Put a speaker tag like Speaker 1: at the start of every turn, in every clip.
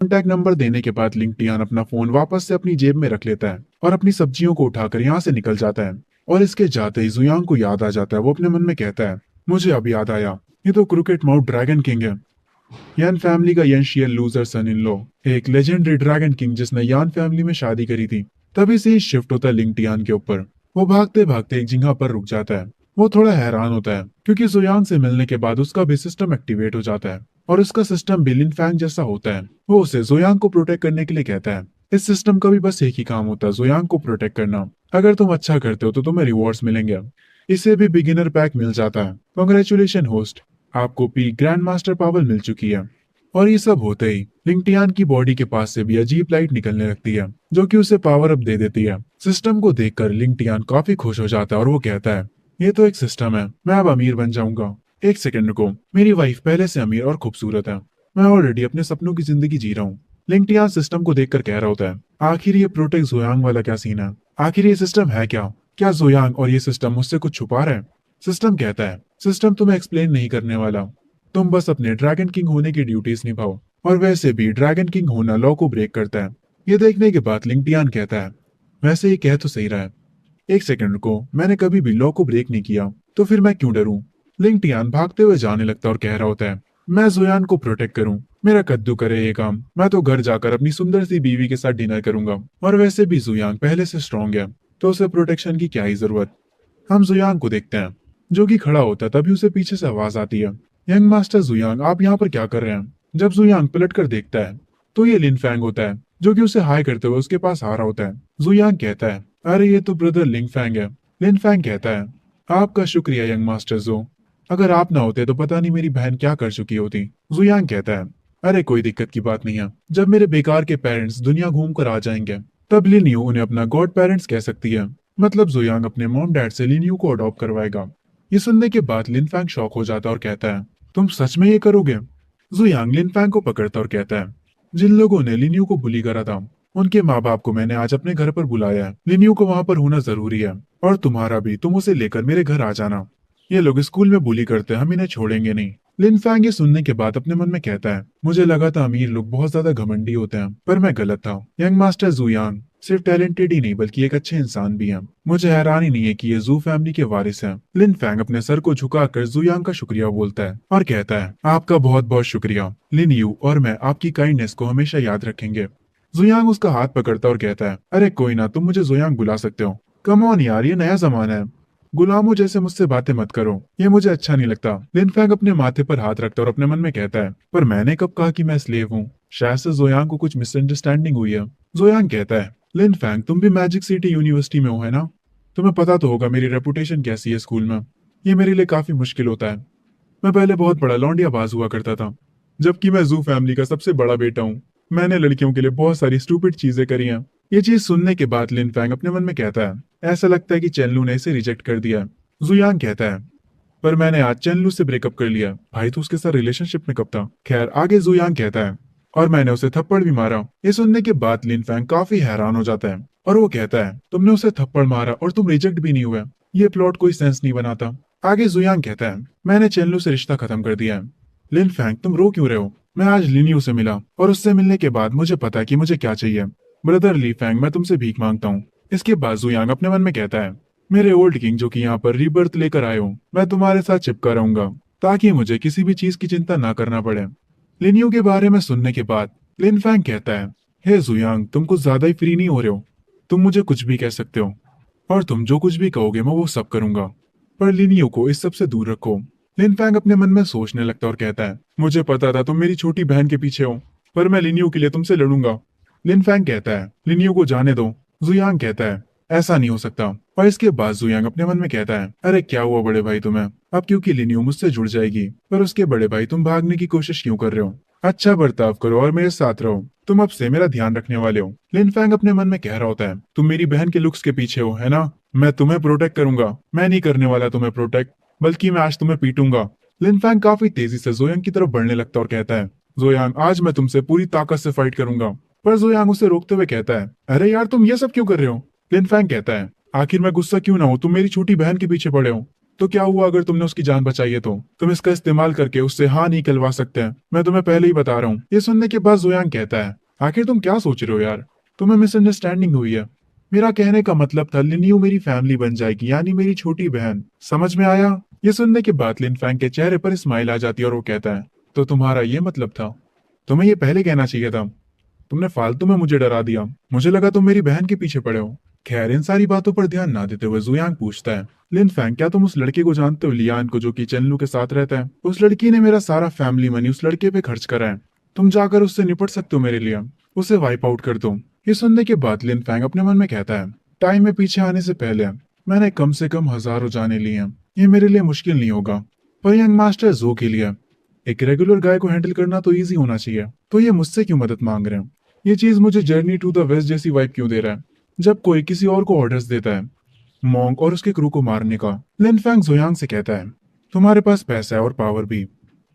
Speaker 1: Contact number देने के बाद लिंग टियान अपना फोन वापस से अपनी जेब में रख लेता है और अपनी सब्जियों को उठाकर यहाँ से निकल जाता है। और इसके जाते ही जुयांग को याद आ जाता है। वो अपने मन में कहता है, मुझे अब याद आया, ये तो क्रिकेट माउथ ड्रैगन किंग है। यान फैमिली का यंशियल लूजर सन इन लॉ, एक लेजेंडरी ड्रैगन किंग जिसने यान फैमिली में शादी करी थी। तभी से ही शिफ्ट होता है लिंग टियान के ऊपर। वो भागते भागते एक जगह पर रुक जाता है। वो थोड़ा हैरान होता है क्योंकि जुयांग से मिलने के बाद उसका भी सिस्टम एक्टिवेट हो जाता है और उसका सिस्टम भी लिन फैंग जैसा होता है। वो उसे जुयांग को प्रोटेक्ट करने के लिए कहता है। इस सिस्टम का भी बस एक ही काम होता है, जुयांग को प्रोटेक्ट करना। अगर तुम अच्छा करते हो तो तुम्हें रिवॉर्ड्स मिलेंगे। इसे भी बिगिनर पैक मिल जाता है। कांग्रेचुलेशन होस्ट, आपको पी ग्रैंड मास्टर पावर मिल चुकी है। और ये सब होते ही लिंगटियान की बॉडी के पास से भी अजीब लाइट निकलने लगती है जो कि उसे पावर अप दे देती है। सिस्टम को देखकर लिंगटियान काफी खुश हो जाता है और वो कहता है, ये तो एक सिस्टम है, मैं अब अमीर बन जाऊंगा। एक सेकंड रुको, मेरी वाइफ पहले से अमीर और खूबसूरत है। मैं ऑलरेडी अपने सपनों की जिंदगी जी रहा हूँ। लिंगटियान सिस्टम को देखकर कह रहा होता है, आखिर ये प्रोटेक्ट जोयांग वाला क्या सीन है? आखिर ये सिस्टम है क्या? क्या जोयांग और ये सिस्टम मुझसे कुछ छुपा रहे हैं? सिस्टम कहता है, सिस्टम तुम्हें एक्सप्लेन नहीं करने वाला। तुम बस अपने ड्रैगन किंग होने की ड्यूटीज निभाओ। और वैसे भी ड्रैगन किंग होना लॉ को ब्रेक करता है। ये देखने के बाद लिंगटियान कहता है, वैसे ये कह तो सही रहा है। एक सेकंड रुको, मैंने कभी भी लॉ को ब्रेक नहीं किया, तो फिर मैं क्यों डरूं? लिंगटियान भागते हुए जाने लगता और कह रहा होता है, मैं जोयान को प्रोटेक्ट करूं, मेरा कद्दू करे ये काम। मैं तो घर जाकर अपनी सुंदर सी बीवी के साथ डिनर करूंगा। और वैसे भी जुयांग पहले से स्ट्रांग है, तो उसे प्रोटेक्शन की क्या ही जरूरत। हम जुयांग को देखते हैं जो कि खड़ा होता है। तभी उसे पीछे से आवाज आती है, यंग मास्टर जुयांग, आप यहाँ पर क्या कर रहे हैं? जब जुयांग पलट कर देखता है तो ये लिन फैंग होता है जो कि उसे हाई करते हुए उसके पास आ रहा होता है। जुयांग कहता है, अरे ये तो ब्रदर लिंग फैंग है। लिन फैंग कहता है, आपका शुक्रिया यंग मास्टर जो, अगर आप ना होते तो पता नहीं मेरी बहन क्या कर चुकी होती। जुयांग कहता है, अरे कोई दिक्कत की बात नहीं है, जब मेरे बेकार के पेरेंट्स दुनिया घूम कर आ जाएंगे तब लिन यू उन्हें अपना गॉड पेरेंट्स कह सकती है। मतलब जुयांग अपने मॉम डैड से लिन यू को अडॉप्ट करवाएगा। ये सुनने के बाद लिन फैंग शॉक हो जाता है और कहता है, तुम सच में ये करोगे? जुयांग लिन फैंग को पकड़ता और कहता है, जिन लोगों ने लिन यू को बुली करा था उनके माँ बाप को मैंने आज अपने घर पर बुलाया है। लिन यू को वहां पर होना जरूरी है और तुम्हारा भी, तुम उसे लेकर मेरे घर आ जाना। ये लोग स्कूल में बुली करते हैं, हम इन्हें छोड़ेंगे नहीं। लिन फैंग ये सुनने के बाद अपने मन में कहता है, मुझे लगा था अमीर लोग बहुत ज्यादा घमंडी होते हैं, पर मैं गलत था। यंग मास्टर जुयांग सिर्फ टैलेंटेड ही नहीं बल्कि एक अच्छे इंसान भी हैं। मुझे हैरानी नहीं है कि ये जू फैमिली के वारिस हैं। लिन फैंग अपने सर को झुकाकर जुयांग का शुक्रिया बोलता है और कहता है, आपका बहुत बहुत शुक्रिया। लिन यू और मैं आपकी काइंडनेस को हमेशा याद रखेंगे। जुयांग उसका हाथ पकड़ता और कहता है, अरे कोई ना, तुम मुझे जुयांग बुला सकते हो। कम ऑन यार, ये नया जमाना है, गुलामों जैसे मुझसे बातें मत करो, ये मुझे अच्छा नहीं लगता। लिन फैंग अपने माथे पर हाथ रखता और अपने मन में कहता है, पर मैंने कब कहा कि मैं स्लेव हूँ? शायद से जोयांग को कुछ मिसअंडरस्टैंडिंग हुई है। जोयांग कहता है, लिन फैंग तुम भी मैजिक सिटी यूनिवर्सिटी में हो है ना? तुम्हें पता तो होगा मेरी रेपुटेशन कैसी है स्कूल में। ये मेरे लिए काफी मुश्किल होता है। मैं पहले बहुत बड़ा लौंडियाबाज हुआ करता था, जबकि मैं जू फैमिली का सबसे बड़ा बेटा हूँ। मैंने लड़कियों के लिए बहुत सारी स्टूपिड चीजें करी हैं। ये चीज सुनने के बाद लिन फैंग अपने मन में कहता है, ऐसा लगता है कि चेनलू ने इसे रिजेक्ट कर दिया। जुयांग कहता है, पर मैंने आज चेनलू से ब्रेकअप कर लिया। भाई तो उसके साथ रिलेशनशिप में कब था? खैर आगे जुयांग कहता है, और मैंने उसे थप्पड़ भी मारा। ये सुनने के बाद लिन फैंग काफी हैरान हो जाता है और वो कहता है, तुमने उसे थप्पड़ मारा और तुम रिजेक्ट भी नहीं हुए, ये प्लॉट कोई सेंस नहीं बनाता। आगे जुयांग कहता है, मैंने चेनलू से रिश्ता खत्म कर दिया है। लिन फैंग तुम रो क्यों रहे हो? मैं आज लिनयू से मिला और उससे मिलने के बाद मुझे पता है कि मुझे क्या चाहिए। ब्रदर ली फैंग, मैं तुमसे भीख मांगता हूँ। इसके बाद जुयांग अपने मन में कहता है, मेरे ओल्ड किंग जो कि यहाँ पर रीबर्थ लेकर आए हो, मैं तुम्हारे साथ चिपका रहूंगा ताकि मुझे किसी भी चीज की चिंता ना करना पड़े। लिनयू के बारे में सुनने के बाद लिन फैंग कहता है, हे जुयांग तुम कुछ ज्यादा ही फ्री नहीं हो रहे हो? तुम मुझे कुछ भी कह सकते हो और तुम जो कुछ भी कहोगे मैं वो सब करूंगा, पर लिनयू को इस सब से दूर रखो। लिन फैंग अपने मन में सोचने लगता और कहता है, मुझे पता था तुम मेरी छोटी बहन के पीछे हो, पर मैं लिनयू के लिए तुमसे लड़ूंगा। लिन फैंग कहता है, लिनयू को जाने दो। जुयांग कहता है, ऐसा नहीं हो सकता। और इसके बाद जुयांग अपने मन में कहता है, अरे क्या हुआ बड़े भाई तुम्हें? अब क्योंकि लिनयू मुझसे जुड़ जाएगी, पर उसके बड़े भाई तुम भागने की कोशिश क्यों कर रहे हो? अच्छा बर्ताव करो और मेरे साथ रहो, तुम अब से मेरा ध्यान रखने वाले हो। लिन फैंग अपने मन में कह रहा होता है, तुम मेरी बहन के लुक्स के पीछे हो है ना? मैं तुम्हें प्रोटेक्ट करूंगा। मैं नहीं करने वाला तुम्हें प्रोटेक्ट, बल्कि मैं आज तुम्हें पीटूंगा। लिन फैंग काफी तेजी से जोयांग की तरफ बढ़ने लगता और कहता है, जोयांग आज मैं तुमसे पूरी ताकत से फाइट करूंगा। पर जोयांग उसे रोकते हुए कहता है, अरे यार तुम ये सब क्यों कर रहे हो? लिन फैंग कहता है, आखिर मैं गुस्सा क्यों ना हो, तुम मेरी छोटी बहन के पीछे पड़े हो। तो क्या हुआ अगर तुमने उसकी जान बचाई है? तो तुम इसका इस्तेमाल करके उससे हाँ नहीं कहलवा सकते हैं, मैं तुम्हें पहले ही बता रहा हूँ। ये सुनने के बाद जुयांग कहता है, आखिर तुम क्या सोच रहे हो यार, तुम्हें मिसअंडरस्टैंडिंग हुई है। मेरा कहने का मतलब था लिनियो मेरी फैमिली बन जाएगी, यानी मेरी छोटी बहन, समझ में आया? ये सुनने के बाद लिन फैंग के चेहरे पर स्माइल आ जाती है और वो कहता है, तो तुम्हारा ये मतलब था? तुम्हें ये पहले कहना चाहिए था। तुमने फालतू में मुझे डरा दिया, मुझे लगा तुम मेरी बहन के पीछे पड़े हो। खैर, इन सारी बातों पर ध्यान ना देते हुए जुयांग पूछता है, लिन फैंग क्या तुम उस लड़के को जानते हो, लियान को, जो कि चेनलू के साथ रहता है? उस लड़की ने मेरा सारा फैमिली मनी उस लड़के पे खर्च करा है। तुम जाकर उससे निपट सकते हो मेरे लिए, उसे वाइप आउट कर दो। ये सुनने के बाद लिन फैंग अपने मन में कहता है, टाइम में पीछे आने से पहले मैंने कम से कम हजारों जाने लिए हैं, ये मेरे लिए मुश्किल नहीं होगा। पर यंग मास्टर जो के लिए एक रेगुलर गाय को हैंडल करना तो इजी होना चाहिए, तो ये मुझसे क्यों मदद मांग रहे हैं? ये चीज मुझे जर्नी टू द वेस्ट जैसी वाइब क्यों दे रहा है, जब कोई किसी और को ऑर्डर्स देता है मॉन्क और उसके क्रू को मारने का। लिन फैंग जोयांग से कहता है, तुम्हारे पास पैसा है और पावर भी,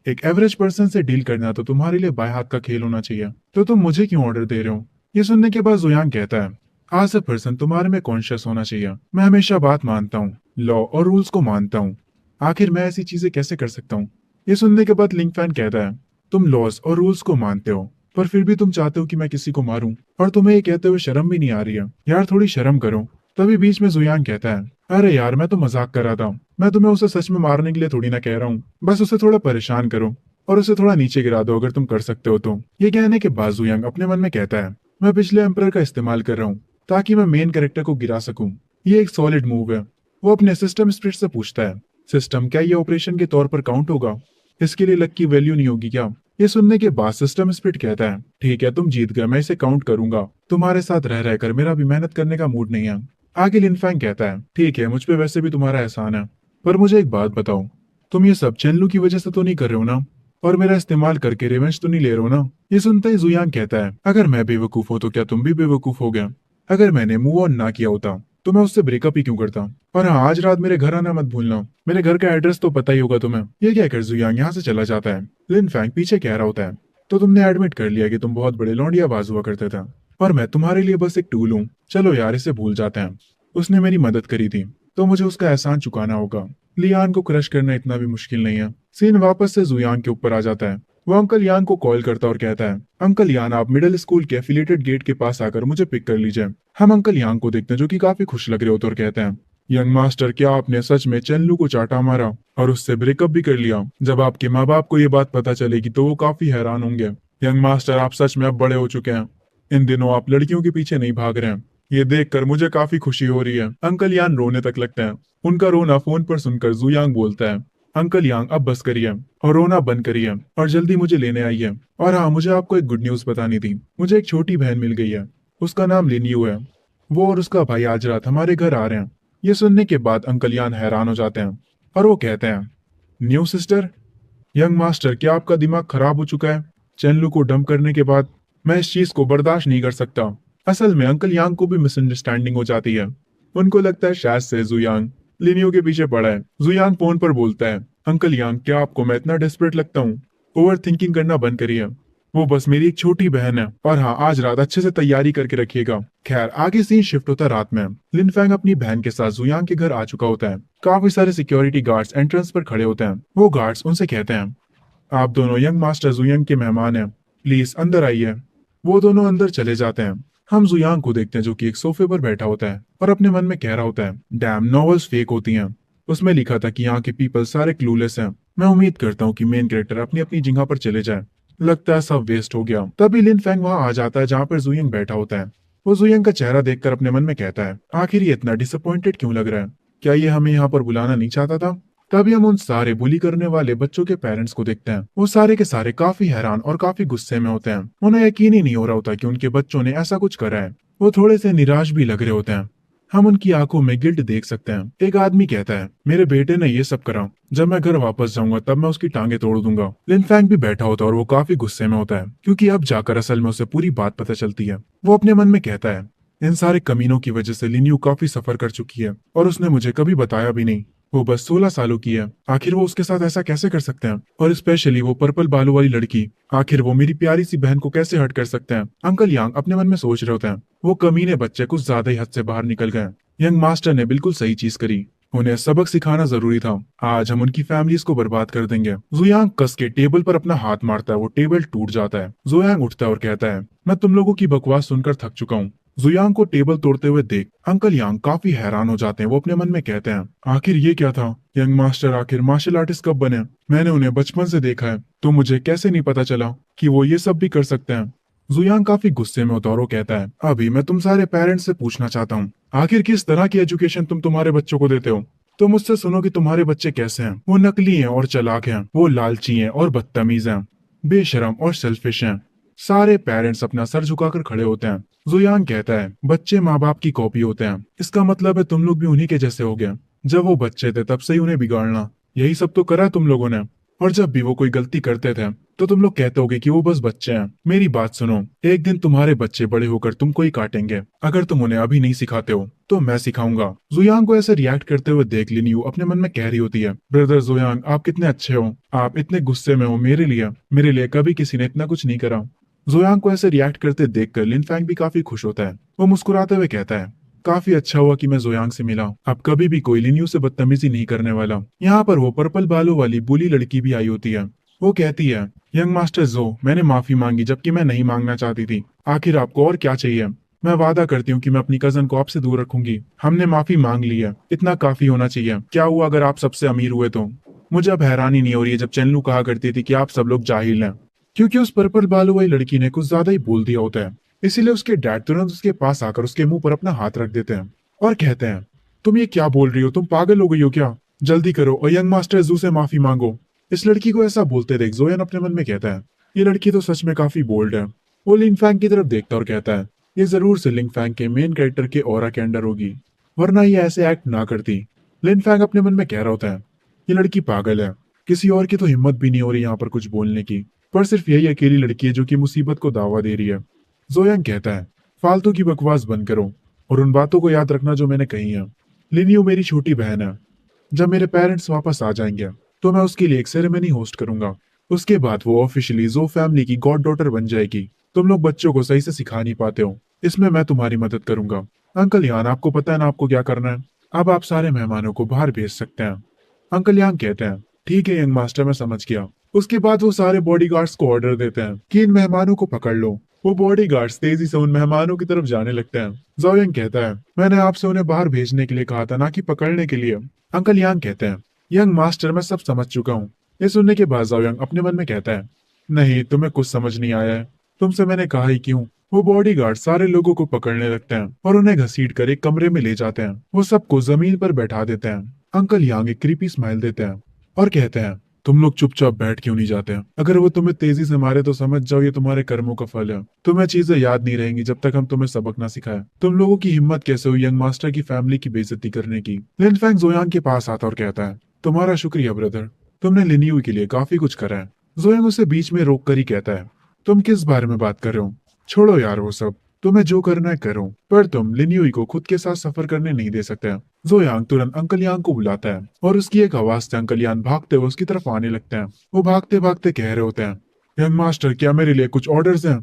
Speaker 1: एक एवरेज पर्सन से डील करना तो तुम्हारे लिए बाएं हाथ का खेल होना चाहिए, तो तुम मुझे क्यों ऑर्डर दे रहे हो? ये सुनने के बाद जोयांग कहता है, आज ए पर्सन तुम्हारे में कॉन्शियस होना चाहिए। मैं हमेशा बात मानता हूँ, लॉ और रूल्स को मानता हूँ, आखिर मैं ऐसी चीजें कैसे कर सकता हूँ? ये सुनने के बाद लिंग फैन कहता है, तुम लॉस और रूल्स को मानते हो, पर फिर भी तुम चाहते हो कि मैं किसी को मारूं, और तुम्हें ये कहते हुए शर्म भी नहीं आ रही है? यार थोड़ी शर्म करो। तभी बीच में जुयांग कहता है, अरे यार मैं तो मजाक कर रहा था, मैं तुम्हें उसे सच में मारने के लिए थोड़ी ना कह रहा हूँ, बस उसे थोड़ा परेशान करो और उसे थोड़ा नीचे गिरा दो अगर तुम कर सकते हो तो। ये कहने के बाद जुयांग अपने मन में कहता है, मैं पिछले एम्परर का इस्तेमाल कर रहा हूँ ताकि मैं मेन कैरेक्टर को गिरा सकूं, ये एक सॉलिड मूव है। वो अपने सिस्टम स्प्रिट से पूछता है, सिस्टम क्या ये ऑपरेशन के तौर पर काउंट होगा? इसके लिए लक की वैल्यू नहीं होगी क्या? ये सुनने के बाद सिस्टम स्प्रिट कहता है, ठीक है तुम जीत गए, मैं इसे काउंट करूंगा, तुम्हारे साथ रह रहकर मेरा भी मेहनत करने का मूड नहीं है। आगे लिनफैंग कहता है, ठीक है मुझ पे वैसे भी तुम्हारा एहसान है, पर मुझे एक बात बताओ, तुम ये सब चेनलू की वजह से तो नहीं कर रहे हो ना? और मेरा इस्तेमाल करके रिवेंज तो नहीं ले रहे हो ना? ये सुनते ही जुयांग कहता है, अगर मैं बेवकूफ हूं तो क्या तुम भी बेवकूफ हो गया? अगर मैंने मूव ऑन ना किया होता तो मैं उससे ब्रेकअप ही क्यों करता? और हाँ, आज रात मेरे घर आना मत भूलना, मेरे घर का एड्रेस तो पता ही होगा तुम्हें। ये कहकर जुयांग यहाँ से चला जाता है। लिन फैंग पीछे कह रहा होता है, तो तुमने एडमिट कर लिया कि तुम बहुत बड़े लौंडियाबाज हुआ करते थे, और मैं तुम्हारे लिए बस एक टूल हूँ। चलो यार इसे भूल जाते हैं, उसने मेरी मदद करी थी तो मुझे उसका एहसान चुकाना होगा। लियान को क्रश करना इतना भी मुश्किल नहीं है। सीन वापस से जुयांग के ऊपर आ जाता है। वो अंकल यान को कॉल करता और कहता है, अंकल यान आप मिडिल स्कूल के एफिलिएटेड गेट के पास आकर मुझे पिक कर लीजिए। हम अंकल यान को देखते हैं जो कि काफी खुश लग रहे होते और कहते हैं, यंग मास्टर क्या आपने सच में चेनलू को चाटा मारा और उससे ब्रेकअप भी कर लिया? जब आपके माँ बाप को ये बात पता चलेगी तो वो काफी हैरान होंगे। यंग मास्टर आप सच में अब बड़े हो चुके हैं, इन दिनों आप लड़कियों के पीछे नहीं भाग रहे हैं, ये देखकर मुझे काफी खुशी हो रही है। अंकल यान रोने तक लगते हैं। उनका रोना फोन पर सुनकर जुयांग बोलता है, अंकल यांग अब बस करिए और रोना बंद करिए और जल्दी मुझे लेने आइए। और हाँ, मुझे आपको एक गुड न्यूज बतानी थी, मुझे एक छोटी बहन मिल गई है, उसका नाम लिनियो है। वो और उसका भाई आज रात हमारे घर आ रहे हैं। ये सुनने के बाद अंकल यान हैरान हो जाते हैं और वो कहते हैं, न्यू सिस्टर? यंग मास्टर क्या आपका दिमाग खराब हो चुका है? चेनलू को डंप करने के बाद मैं इस चीज को बर्दाश्त नहीं कर सकता। असल में अंकल यांग को भी मिसअंडरस्टैंडिंग हो जाती है। उनको लगता है शायद से जुयांग लिनियो के पीछे पड़ा है। जुयांग फोन पर बोलता है, अंकल यांग क्या आपको मैं इतना डेस्परेट लगता हूँ? ओवर थिंकिंग करना बंद करिए, वो बस मेरी एक छोटी बहन है। और हाँ, आज रात अच्छे से तैयारी करके रखिएगा। खैर, आगे सीन शिफ्ट होता रात में। लिनफैंग अपनी बहन के साथ जुयांग के घर आ चुका होता है। काफी सारे सिक्योरिटी गार्ड्स एंट्रेंस पर खड़े होते हैं। वो गार्ड्स उनसे कहते हैं, आप दोनों यंग मास्टर जुयांग के मेहमान हैं, प्लीज अंदर आइए। वो दोनों अंदर चले जाते हैं। हम जुयांग को देखते हैं जो कि एक सोफे पर बैठा होता है और अपने मन में कह रहा होता है, डैम नॉवेल्स फेक होती हैं, उसमें लिखा था कि यहाँ के पीपल सारे क्लूलेस हैं। मैं उम्मीद करता हूँ कि मेन कैरेक्टर अपनी अपनी जगह पर चले जाए। लगता है सब वेस्ट हो गया। तभी लिन फैंग वहां आ जाता है जहाँ पर जुयांग बैठा होता है। वो जुयांग का चेहरा देखकर अपने मन में कहता है, आखिर ये इतना डिसअपॉइंटेड क्यों लग रहा है? क्या ये हमें यहाँ पर बुलाना नहीं चाहता था? तभी हम उन सारे बुली करने वाले बच्चों के पेरेंट्स को देखते हैं। वो सारे के सारे काफी हैरान और काफी गुस्से में होते हैं। उन्हें यकीन ही नहीं हो रहा होता कि उनके बच्चों ने ऐसा कुछ करा है। वो थोड़े से निराश भी लग रहे होते हैं। हम उनकी आंखों में गिल्ट देख सकते हैं। एक आदमी कहता है, मेरे बेटे ने ये सब करा, जब मैं घर वापस जाऊंगा तब मैं उसकी टांगे तोड़ दूंगा। लिन फैंग भी बैठा होता है और वो काफी गुस्से में होता है क्योंकि अब जाकर असल में उसे पूरी बात पता चलती है। वो अपने मन में कहता है, इन सारे कमीनों की वजह से लिनियो काफी सफर कर चुकी है और उसने मुझे कभी बताया भी नहीं। वो बस 16 सालों की है, आखिर वो उसके साथ ऐसा कैसे कर सकते हैं? और स्पेशली वो पर्पल बालों वाली लड़की, आखिर वो मेरी प्यारी सी बहन को कैसे हर्ट कर सकते हैं? अंकल यांग अपने मन में सोच रहे होते हैं, वो कमीने बच्चे कुछ ज्यादा ही हद से बाहर निकल गए। यंग मास्टर ने बिल्कुल सही चीज करी, उन्हें सबक सिखाना जरूरी था। आज हम उनकी फैमिलीज को बर्बाद कर देंगे। जुयांग कस के टेबल पर अपना हाथ मारता है, वो टेबल टूट जाता है। जुयांग उठता है और कहता है, मैं तुम लोगों की बकवास सुनकर थक चुका हूँ। जुयांग को टेबल तोड़ते हुए देख अंकल यांग काफी हैरान हो जाते हैं। वो अपने मन में कहते हैं, आखिर ये क्या था? यंग मास्टर आखिर मार्शल आर्टिस्ट कब बने? मैंने उन्हें बचपन से देखा है, तो मुझे कैसे नहीं पता चला कि वो ये सब भी कर सकते हैं। जुयांग काफी गुस्से में होता है और वो कहता है, अभी मैं तुम सारे पेरेंट्स से पूछना चाहता हूँ, आखिर किस तरह की एजुकेशन तुम तुम्हारे बच्चों को देते हो? तो मुझसे सुनो कि तुम्हारे बच्चे कैसे हैं। वो नकली हैं और चालाक हैं, वो लालची हैं और बदतमीज हैं, बेशरम और सेल्फिश हैं। सारे पेरेंट्स अपना सर झुकाकर खड़े होते हैं। जुयांग कहता है, बच्चे माँ बाप की कॉपी होते हैं, इसका मतलब है तुम लोग भी उन्हीं के जैसे हो गए। जब वो बच्चे थे तब से ही उन्हें बिगाड़ना, यही सब तो करा तुम लोगों ने। और जब भी वो कोई गलती करते थे तो तुम लोग कहते होगे कि वो बस बच्चे हैं। मेरी बात सुनो, एक दिन तुम्हारे बच्चे बड़े होकर तुमको ही काटेंगे। अगर तुम उन्हें अभी नहीं सिखाते हो तो मैं सिखाऊंगा। जुयांग को ऐसे रिएक्ट करते हुए देख लिन यू अपने मन में कह रही होती है, ब्रदर जुयांग आप कितने अच्छे हो, आप इतने गुस्से में हो मेरे लिए कभी किसी ने इतना कुछ नहीं करा। जुयांग को ऐसे रिएक्ट करते देखकर लिन फैंग भी काफी खुश होता है। वो मुस्कुराते हुए कहता है, काफी अच्छा हुआ कि मैं जुयांग से मिला, अब कभी भी कोई लिन यू से बदतमीजी नहीं करने वाला। यहाँ पर वो पर्पल बालों वाली बुली लड़की भी आई होती है। वो कहती है, यंग मास्टर जो, मैंने माफी मांगी जबकि मैं नहीं मांगना चाहती थी। आखिर आपको और क्या चाहिए? मैं वादा करती हूँ कि मैं अपनी कजन को आपसे दूर रखूंगी। हमने माफी मांग ली है, इतना काफी होना चाहिए। क्या हुआ अगर आप सबसे अमीर हुए तो? मुझे अब हैरानी नहीं हो रही है जब चेनलू कहा करती थी कि आप सब लोग जाहिल हैं, क्योंकि उस पर्पल बालों वाली लड़की ने कुछ ज्यादा ही बोल दिया होता है। इसीलिए उसके डैड तुरंत उसके पास आकर उसके मुंह पर अपना हाथ रख देते हैं और कहते हैं, तुम ये क्या बोल रही हो? तुम पागल हो गई हो क्या? जल्दी करो और यंग मास्टर जू से माफी मांगो। इस लड़की को ऐसा बोलते देख जोयन अपने मन में कहता है, ये लड़की तो सच में काफी बोल्ड है। वो लिन फैंग की तरफ देखता और कहता है, ये जरूर से लिन फैंग के मेन कैरेक्टर के ऑरा के अंडर होगी, वरना ये ऐसे एक्ट ना करती। लिन फैंग अपने मन में कह रहा होता है, ये लड़की पागल है, किसी और की तो हिम्मत भी नहीं हो रही यहाँ पर कुछ बोलने की, पर सिर्फ यही अकेली लड़की है जो कि मुसीबत को दावा दे रही है। जोयांग कहता है, फालतू की बकवास बंद करो और उन बातों को याद रखना जो मैंने कही है। लिनियो मेरी छोटी बहन है। जब मेरे पेरेंट्स वापस आ जाएंगे तो मैं उसके लिए एक सेरेमनी होस्ट करूंगा। उसके बाद वो ऑफिशियली जो फैमिली की गॉड डॉटर बन जाएगी। तुम लोग बच्चों को सही से सिखा नहीं पाते हो, इसमें मैं तुम्हारी मदद करूंगा। अंकल यान आपको पता है ना आपको क्या करना है? अब आप सारे मेहमानों को बाहर भेज सकते हैं। अंकल यांग कहते हैं, ठीक है यंग मास्टर मैं समझ गया। उसके बाद वो सारे बॉडीगार्ड्स को ऑर्डर देते हैं कि इन मेहमानों को पकड़ लो। वो बॉडीगार्ड्स तेजी से उन मेहमानों की तरफ जाने लगते हैं। जोयांग कहता है, मैंने आपसे उन्हें बाहर भेजने के लिए कहा था, ना कि पकड़ने के लिए। अंकल यांग कहते हैं, यंग मास्टर मैं सब समझ चुका हूँ। ये सुनने के बाद जोयांग अपने मन में कहता है, नहीं तुम्हें कुछ समझ नहीं आया है, तुमसे मैंने कहा ही क्यों। वो बॉडीगार्ड सारे लोगों को पकड़ने लगते हैं और उन्हें घसीट कर एक कमरे में ले जाते हैं। वो सबको जमीन पर बैठा देते हैं। अंकल यांग एक क्रीपी स्माइल देते हैं और कहते हैं, तुम लोग चुपचाप बैठ क्यों नहीं जाते? अगर वो तुम्हें तेजी से मारे तो समझ जाओ ये तुम्हारे कर्मों का फल है। तुम्हें चीजें याद नहीं रहेंगी जब तक हम तुम्हें सबक ना सिखाए। तुम लोगों की हिम्मत कैसे हुई यंग मास्टर की फैमिली की बेइज्जती करने की? लिन फैंग जोयांग के पास आता और कहता है, तुम्हारा शुक्रिया ब्रदर, तुमने लिनियू के लिए काफी कुछ करा है। जोयांग उसे बीच में रोक कर ही कहता है, तुम किस बारे में बात कर रहे हो? छोड़ो यार वो सब, तुम्हें जो करना है करो, पर तुम लिनियुई को खुद के साथ सफर करने नहीं दे सकते। जोयांग तुरंत अंकल यांग को बुलाता है और उसकी एक आवाज से अंकल यांग भागते हुए उसकी तरफ आने लगते हैं। वो भागते भागते कह रहे होते हैं, यंग मास्टर क्या मेरे लिए कुछ ऑर्डर्स हैं?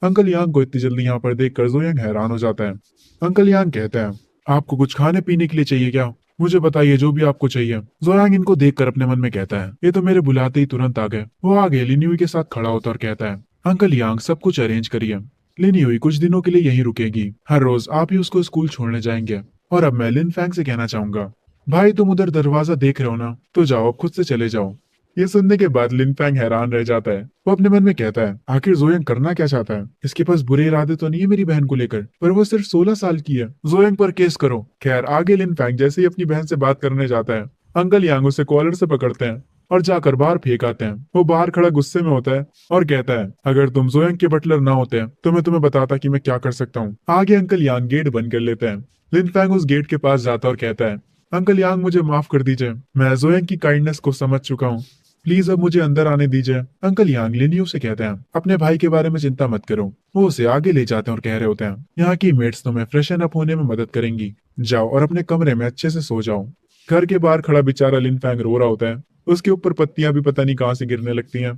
Speaker 1: अंकल यांग को इतनी जल्दी यहाँ पर देखकर जोयांग हैरान हो जाता है। अंकल यांग कहता है, आपको कुछ खाने पीने के लिए चाहिए क्या? मुझे बताइए जो भी आपको चाहिए। जोयांग इनको देखकर अपने मन में कहता है, ये तो मेरे बुलाते ही तुरंत आ गए। वो आगे लिनियुई के साथ खड़ा होता और कहता है, अंकल यांग सब कुछ अरेंज करिए। लिनियुई कुछ दिनों के लिए यहीं रुकेगी, हर रोज आप ही उसको स्कूल छोड़ने जाएंगे। और अब मैं लिन फैंग से कहना चाहूंगा, भाई तुम उधर दरवाजा देख रहे हो ना, तो जाओ अब खुद से चले जाओ। ये सुनने के बाद लिन फैंग हैरान रह जाता है। वो अपने मन में कहता है, आखिर जोयांग करना क्या चाहता है? इसके पास बुरे इरादे तो नहीं है मेरी बहन को लेकर, पर वो सिर्फ 16 साल की है। जोयांग पर केस करो। खैर आगे लिन फैंग जैसे ही अपनी बहन से बात करने जाता है, अंकल यांग उसे कॉलर से पकड़ते हैं और जाकर बाहर फेंक आते हैं। वो बाहर खड़ा गुस्से में होता है और कहता है, अगर तुम जोयांग के बटलर ना होते तो मैं तुम्हें बताता कि मैं क्या कर सकता हूँ। आगे अंकल यांग गेट बंद कर लेते हैं। लिन फैंग उस गेट के पास जाता और कहता है, अंकल यांग मुझे माफ कर दीजिए, मैं जोयांग की काइंडनेस को समझ चुका हूँ, प्लीज अब मुझे अंदर आने दीजिए। अंकल यांग लिनियू से कहते हैं, अपने भाई के बारे में चिंता मत करो। वो उसे आगे ले जाते हैं और कह रहे होते हैं, यहाँ की मेट्स तुम्हें फ्रेशन अप होने में मदद करेंगी, जाओ और अपने कमरे में अच्छे से सो जाओ। घर के बाहर खड़ा बेचारा लिन फैंग रो रहा होता है, उसके ऊपर पत्तियां भी पता नहीं कहाँ से गिरने लगती हैं।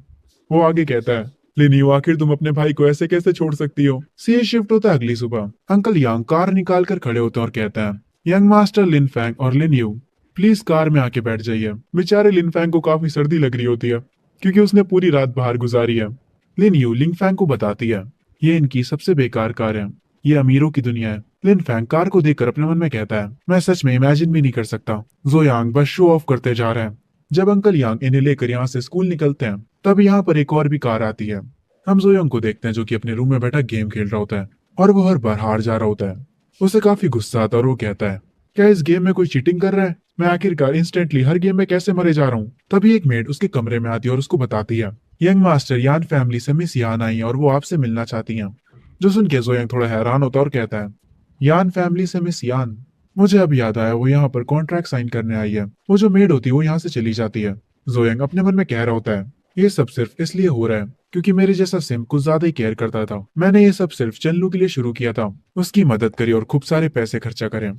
Speaker 1: वो आगे कहता है, लिनियू आखिर तुम अपने भाई को ऐसे कैसे छोड़ सकती हो? सी शिफ्ट होता है अगली सुबह। अंकल यांग कार निकाल कर खड़े होते हैं और कहते हैं, यंग मास्टर लिन फैंग और लिनियू, प्लीज कार में आके बैठ जाइए। बेचारे लिनफैंग को काफी सर्दी लग रही होती है क्योंकि उसने पूरी रात बाहर गुजारी है। लिन यू लिनफैंग को बताती है, ये इनकी सबसे बेकार कार है, ये अमीरों की दुनिया है। लिनफैंग कार को देखकर अपने मन में कहता है, मैं सच में इमेजिन भी नहीं कर सकता। जोयांग बस शो ऑफ करते जा रहे हैं। जब अंकल यांग इन्हें लेकर यहाँ से स्कूल निकलते हैं तब यहाँ पर एक और भी कार आती है। हम जोयांग को देखते हैं जो कि अपने रूम में बैठा गेम खेल रहा होता है और वो हर बार हार जा रहा होता है। उसे काफी गुस्सा आता है और वो कहता है, क्या इस गेम में कोई चीटिंग कर रहा है? मैं आखिरकार इंस्टेंटली हर गेम में कैसे मरे जा रहा हूँ। तभी एक मेड उसके कमरे में आती है और उसको बताती है, यंग मास्टर यान फैमिली से मिस यान आई है और वो आपसे मिलना चाहती हैं। जो सुन के जोयांग थोड़ा हैरान होता है और कहता है, यान फैमिली से मिस यान? मुझे अब याद आया, वो यहाँ पर कॉन्ट्रैक्ट साइन करने आई है। वो जो मेड होती है वो यहाँ से चली जाती है। जोयांग अपने मन में कह रहा होता है, ये सब सिर्फ इसलिए हो रहा है क्योंकि मेरे जैसा सिम कुछ ज्यादा ही केयर करता था। मैंने ये सब सिर्फ चन्नू के लिए शुरू किया था, उसकी मदद करी और खूब सारे पैसे खर्चा करें,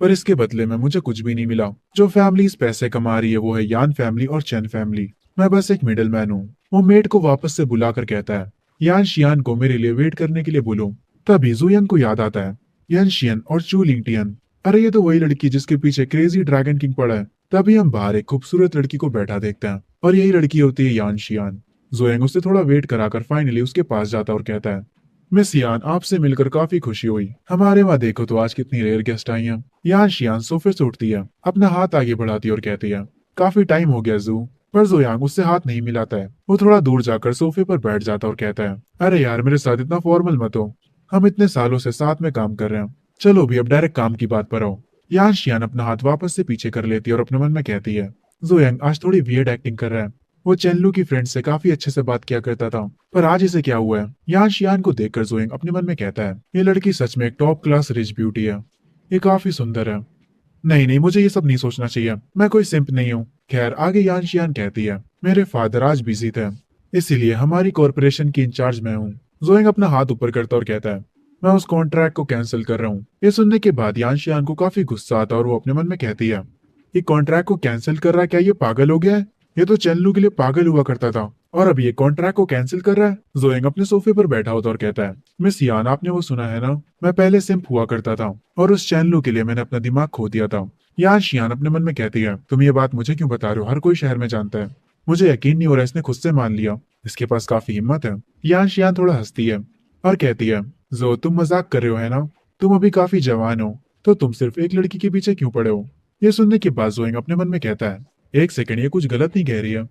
Speaker 1: पर इसके बदले में मुझे कुछ भी नहीं मिला। जो फैमिली इस पैसे कमा रही है वो है यान फैमिली और चैन फैमिली। मैं बस एक मिडिल मैन हूँ। वो मेड को वापस से बुलाकर कहता है, यान शियान को मेरे लिए वेट करने के लिए बोलो। तभी जुयंग को याद आता है, यान शियन और चू लिंगटियन, अरे ये तो वही लड़की जिसके पीछे क्रेजी ड्रैगन किंग पड़ा है। तभी हम बाहर एक खूबसूरत लड़की को बैठा देखते हैं और यही लड़की होती है यान शियान। जोयांग उससे थोड़ा वेट कराकर फाइनली उसके पास जाता है और कहता है, मिस यान आपसे मिलकर काफी खुशी हुई। हमारे वहाँ देखो तो आज कितनी रेयर गेस्ट आई हैं। यान शियान सोफे से उठती है, अपना हाथ आगे बढ़ाती है और कहती है, काफी टाइम हो गया जू। पर जोयांग उससे हाथ नहीं मिलाता है। वो थोड़ा दूर जाकर सोफे पर बैठ जाता है और कहता है, अरे यार मेरे साथ इतना फॉर्मल मत हो, हम इतने सालों से साथ में काम कर रहे हैं। चलो भी अब डायरेक्ट काम की बात पर आओ। यान शियान अपना हाथ वापस से पीछे कर लेती है और अपने मन में कहती है, जोयांग आज थोड़ी वियर्ड एक्टिंग कर रहा है। वो चेनलू की फ्रेंड से काफी अच्छे से बात किया करता था, पर आज इसे क्या हुआ है? यान शियान को देखकर जोयांग अपने मन में कहता है, ये लड़की सच में एक टॉप क्लास रिच ब्यूटी है, ये काफी सुंदर है। नहीं नहीं, मुझे ये सब नहीं सोचना चाहिए, मैं कोई सिंप नहीं हूँ। खैर आगे यान शियान कहती है, मेरे फादर आज बिजी थे, इसीलिए हमारी कॉरपोरेशन की इंचार्ज मैं हूँ। जोयांग अपना हाथ ऊपर करता और कहता है, मैं उस कॉन्ट्रैक्ट को कैंसिल कर रहा हूँ। ये सुनने के बाद यान शियान को काफी गुस्सा आता है और वो अपने मन में कहती है, ये कॉन्ट्रैक्ट को कैंसिल कर रहा है? क्या ये पागल हो गया है? ये तो चेनलू के लिए पागल हुआ करता था और अब ये कॉन्ट्रैक्ट को कैंसिल कर रहा है। जोयांग अपने सोफे पर बैठा होता और कहता है, मिस यान आपने वो सुना है ना, मैं पहले सिंप हुआ करता था और उस चेनलू के लिए मैंने अपना दिमाग खो दिया था। यान शियान अपने मन में कहती है, तुम ये बात मुझे क्यों बता रहे हो? हर कोई शहर में जानता है। मुझे यकीन नहीं हो रहा इसने खुद से मान लिया, इसके पास काफी हिम्मत है। यान शियान थोड़ा हंसती है और कहती है, जो तुम मजाक कर रहे हो है ना, तुम अभी काफी जवान हो, तो तुम सिर्फ एक लड़की के पीछे क्यों पड़े हो? ये सुनने के बाद जोयांग अपने मन में कहता है, एक सेकंड, ये कुछ गलत नहीं कह रही है।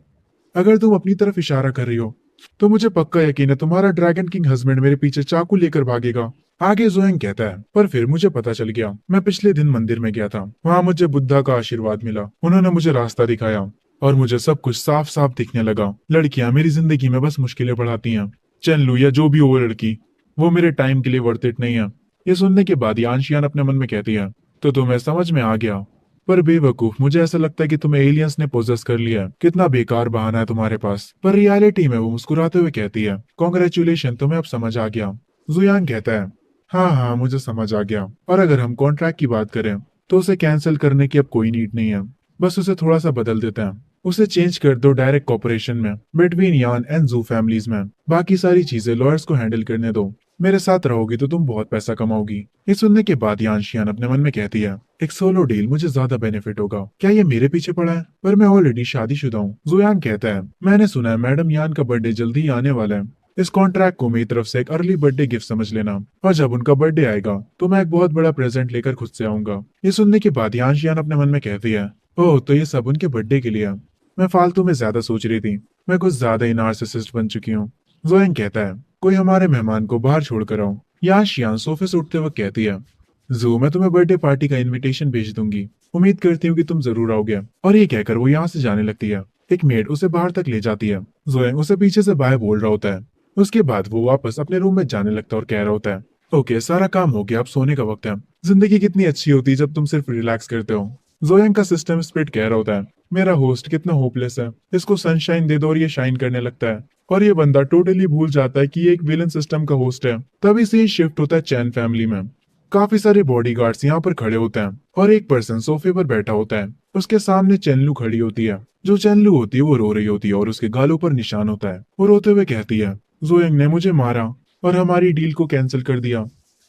Speaker 1: अगर तुम अपनी तरफ इशारा कर रही हो तो मुझे पक्का यकीन है तुम्हारा ड्रैगन किंग हस्बैंड मेरे पीछे चाकू लेकर भागेगा। आगे जोयांग कहता है, पर फिर मुझे पता चल गया, मैं पिछले दिन मंदिर में गया था, वहां मुझे बुद्धा का आशीर्वाद मिला, उन्होंने मुझे रास्ता दिखाया और मुझे सब कुछ साफ साफ दिखने लगा। लड़कियां मेरी जिंदगी में बस मुश्किलें बढ़ाती हैं। चेनलू या जो भी हो वो लड़की, वो मेरे टाइम के लिए वर्थ इट नहीं है। ये सुनने के बाद यान शियान अपने मन में कहती है, तो तुम्हें समझ में आ गया। पर बेवकूफ, मुझे ऐसा लगता है कि तुम्हें एलियंस ने पोजेस कर लिया है। कितना बेकार बहाना है तुम्हारे पास। पर रियलिटी में वो मुस्कुराते हुए कहती है, कॉन्ग्रेचुलेशन, तुम्हें अब समझ आ गया। जुयांग कहता है, हाँ हाँ मुझे समझ आ गया। और अगर हम कॉन्ट्रैक्ट की बात करें तो उसे कैंसिल करने की अब कोई नीड नहीं है, बस उसे थोड़ा सा बदल देते हैं। उसे चेंज कर दो डायरेक्ट कॉपरेशन में बिटवीन यान एंड जू फैमिलीज में। बाकी सारी चीजें लॉयर्स को हैंडल करने दो। मेरे साथ रहोगी तो तुम बहुत पैसा कमाओगी। ये सुनने के बाद यान शियान अपने मन में कहती है, एक सोलो डील मुझे ज्यादा बेनिफिट होगा। क्या ये मेरे पीछे पड़ा है? पर मैं ऑलरेडी शादीशुदा हूँ। जुयांग कहता है, मैंने सुना है मैडम यान का बर्थडे जल्दी ही आने वाला है। इस कॉन्ट्रैक्ट को मेरी तरफ से एक अर्ली बर्थडे गिफ्ट समझ लेना, और जब उनका बर्थडे आएगा तो मैं एक बहुत बड़ा प्रेजेंट लेकर खुद से आऊंगा। ये सुनने के बाद यान शियान अपने मन में कहती है, ओह तो ये सब उनके बर्थडे के लिए है। मैं फालतू में ज्यादा सोच रही थी, मैं कुछ ज्यादा ही नार्सिसिस्ट बन चुकी हूँ। जोयांग कहता है, कोई हमारे मेहमान को बाहर छोड़कर आओ। यान शियान सोफे से उठते वक्त कहती है, जू मैं तुम्हें बर्थडे पार्टी का इनविटेशन भेज दूंगी, उम्मीद करती हूँ कि तुम जरूर आओगे। और ये कहकर वो यहाँ से जाने लगती है। एक मेड उसे बाहर तक ले जाती है। जोयांग उसे पीछे से बाय बोल रहा होता है। उसके बाद वो वापस अपने रूम में जाने लगता है और कह रहा होता है, ओके सारा काम हो गया, अब सोने का वक्त है। जिंदगी कितनी अच्छी होती है जब तुम सिर्फ रिलैक्स करते हो। जोयांग का सिस्टम स्प्लिट कह रहा होता है, मेरा होस्ट कितना होपलेस है, इसको सनशाइन दे दो और ये शाइन करने लगता है। और ये बंदा टोटली भूल जाता है कि ये एक विलन सिस्टम का होस्ट है। तभी से ये शिफ्ट होता है चैन फैमिली में। काफी सारे बॉडीगार्ड्स यहाँ पर खड़े होते हैं और एक पर्सन सोफे पर बैठा होता है। उसके सामने चेनलू खड़ी होती है। जो चेनलू होती है वो रो रही होती है और उसके गालों पर निशान होता है। वो रोते हुए कहती है, जोयांग ने मुझे मारा और हमारी डील को कैंसिल कर दिया,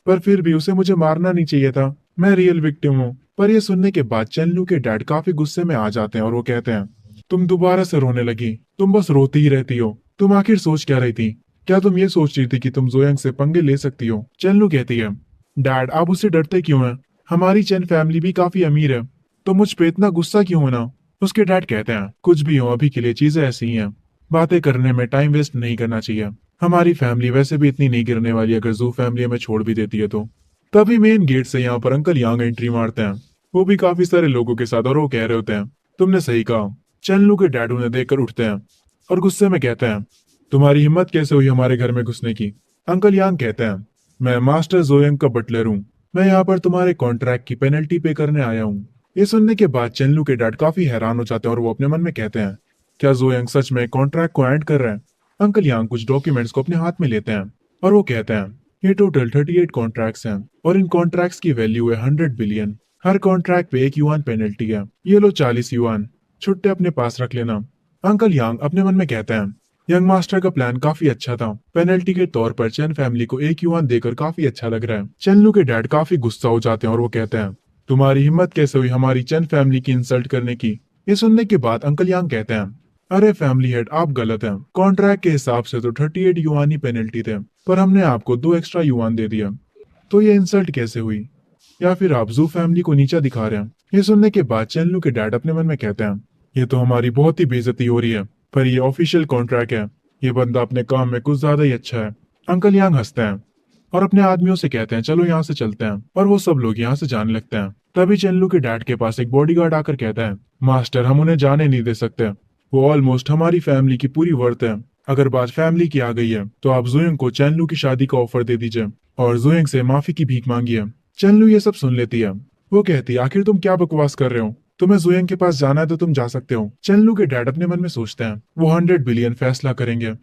Speaker 1: पर फिर भी उसे मुझे मारना नहीं चाहिए था। मैं रियल विक्टिम हूँ, पर यह सुनने के बाद चेनलू के डैड काफी गुस्से में आ जाते हैं और वो कहते हैं, तुम दोबारा से रोने लगी, तुम बस रोती ही रहती हो, तुम आखिर सोच क्या रही थी? क्या तुम ये सोच रही थी कि तुम जोयंग से पंगे ले सकती हो? चेनलू कहती है, डैड आप उससे डरते क्यों हैं? हमारी चैन फैमिली भी काफी अमीर है, तो मुझ पे इतना गुस्सा क्यों होना? उसके डैड कहते हैं, कुछ भी हो अभी के लिए चीजें ऐसी ही हैं, बातें करने में टाइम वेस्ट नहीं करना चाहिए। हमारी फैमिली वैसे भी इतनी नहीं गिरने वाली अगर जू फैमिली हमें छोड़ भी देती है तो। तभी मेन गेट से यहाँ पर अंकल यांग एंट्री मारते हैं, वो भी काफी सारे लोगों के साथ, और वो कह रहे होते हैं, तुमने सही कहा। चेनलू के डैड उन्हें देखकर उठते हैं और गुस्से में कहते हैं, तुम्हारी हिम्मत कैसे हुई हमारे घर में घुसने की? अंकल यांग कहते हैं, मैं मास्टर जोयंग का बटलर हूँ, मैं यहाँ पर तुम्हारे कॉन्ट्रैक्ट की पेनल्टी पे करने आया हूँ। ये सुनने के बाद चेनलू के डैड काफी हैरान हो जाते हैं और वो अपने मन में कहते हैं, क्या जोयंग सच में कॉन्ट्रैक्ट को एंड कर रहे हैं? अंकल यांग कुछ डॉक्यूमेंट्स को अपने हाथ में लेते हैं और वो कहते हैं, ये टोटल 38 कॉन्ट्रैक्ट्स हैं और इन कॉन्ट्रैक्ट्स की वैल्यू है 100 बिलियन। हर कॉन्ट्रैक्ट पे 1 युआन पेनल्टी है, ये लो 40 युआन, छुट्टे अपने पास रख लेना। अंकल यांग अपने मन में कहते हैं, यंग मास्टर का प्लान काफी अच्छा था, पेनल्टी के तौर पर चैन फैमिली को 1 युआन देकर काफी अच्छा लग रहा है। चेनलू के डैड काफी गुस्सा हो जाते हैं और वो कहते हैं, तुम्हारी हिम्मत कैसे हुई हमारी चैन फैमिली की इंसल्ट करने की? ये सुनने के बाद अंकल यांग कहते हैं, अरे फैमिली हेड आप गलत हैं, कॉन्ट्रैक्ट के हिसाब से तो 38 युआन ही पेनल्टी थे, पर हमने आपको 2 एक्स्ट्रा युआन दे दिया, तो ये इंसल्ट कैसे हुई? या फिर आप जू फैमिली को नीचा दिखा रहे हैं? ये सुनने के बाद चेनलू के डैड अपने मन में कहते हैं, ये तो हमारी बहुत ही बेइज्जती हो रही है, पर ये ऑफिशियल कॉन्ट्रैक्ट है, ये बंदा अपने काम में कुछ ज्यादा ही अच्छा है। अंकल यांग हंसते हैं और अपने आदमियों से कहते हैं, चलो यहाँ से चलते हैं, और वो सब लोग यहाँ से जाने लगते हैं। तभी चेनलू के डैड के पास एक बॉडीगार्ड आकर कहता है, मास्टर हम उन्हें जाने नहीं दे सकते, वो ऑलमोस्ट हमारी फैमिली की पूरी वर्थ है, अगर बात फैमिली की आ गई है तो आप जुयंग को चेनलू की शादी का ऑफर दे दीजिए और जुयंग से माफी की भीख मांगिए। चेनलू ये सब सुन लेती है, वो कहती है, आखिर तुम क्या बकवास कर रहे हो, तुम्हें जुयंग के पास जाना है तो तुम जा सकते हो। चेनलू के डैड अपने मन में सोचते हैं, वो 100 बिलियन फैसला करेंगे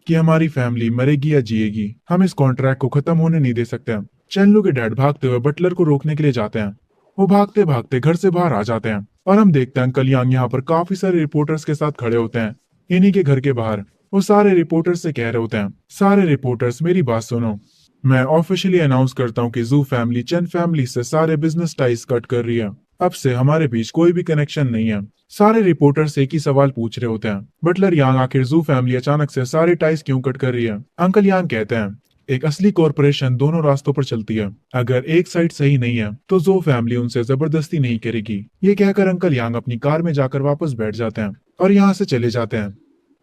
Speaker 1: कि हमारी फैमिली मरेगी या जिएगी, हम इस कॉन्ट्रैक्ट को खत्म होने नहीं दे सकते। चेनलू के डैड भागते हुए बटलर को रोकने के लिए जाते हैं, वो भागते भागते घर से बाहर आ जाते हैं और हम देखते हैं अंकल यांग यहाँ पर काफी सारे रिपोर्टर्स के साथ खड़े होते हैं। इन्हीं के घर के बाहर वो सारे रिपोर्टर्स से कह रहे होते हैं, सारे रिपोर्टर्स मेरी बात सुनो, मैं ऑफिशियली अनाउंस करता हूँ कि जू फैमिली चेन फैमिली से सारे बिजनेस टाइज कट कर रही है, अब से हमारे बीच कोई भी कनेक्शन नहीं है। सारे रिपोर्टर्स एक ही सवाल पूछ रहे होते हैं, बटलर यांग आखिर जू फैमिली अचानक से सारे टाइज क्यों कट कर रही है? अंकल यांग कहते हैं, एक असली कॉरपोरेशन दोनों रास्तों पर चलती है, अगर एक साइड सही नहीं है तो जो फैमिली उनसे जबरदस्ती नहीं करेगी। ये कहकर अंकल यांग अपनी कार में जाकर वापस बैठ जाते हैं और यहाँ से चले जाते हैं।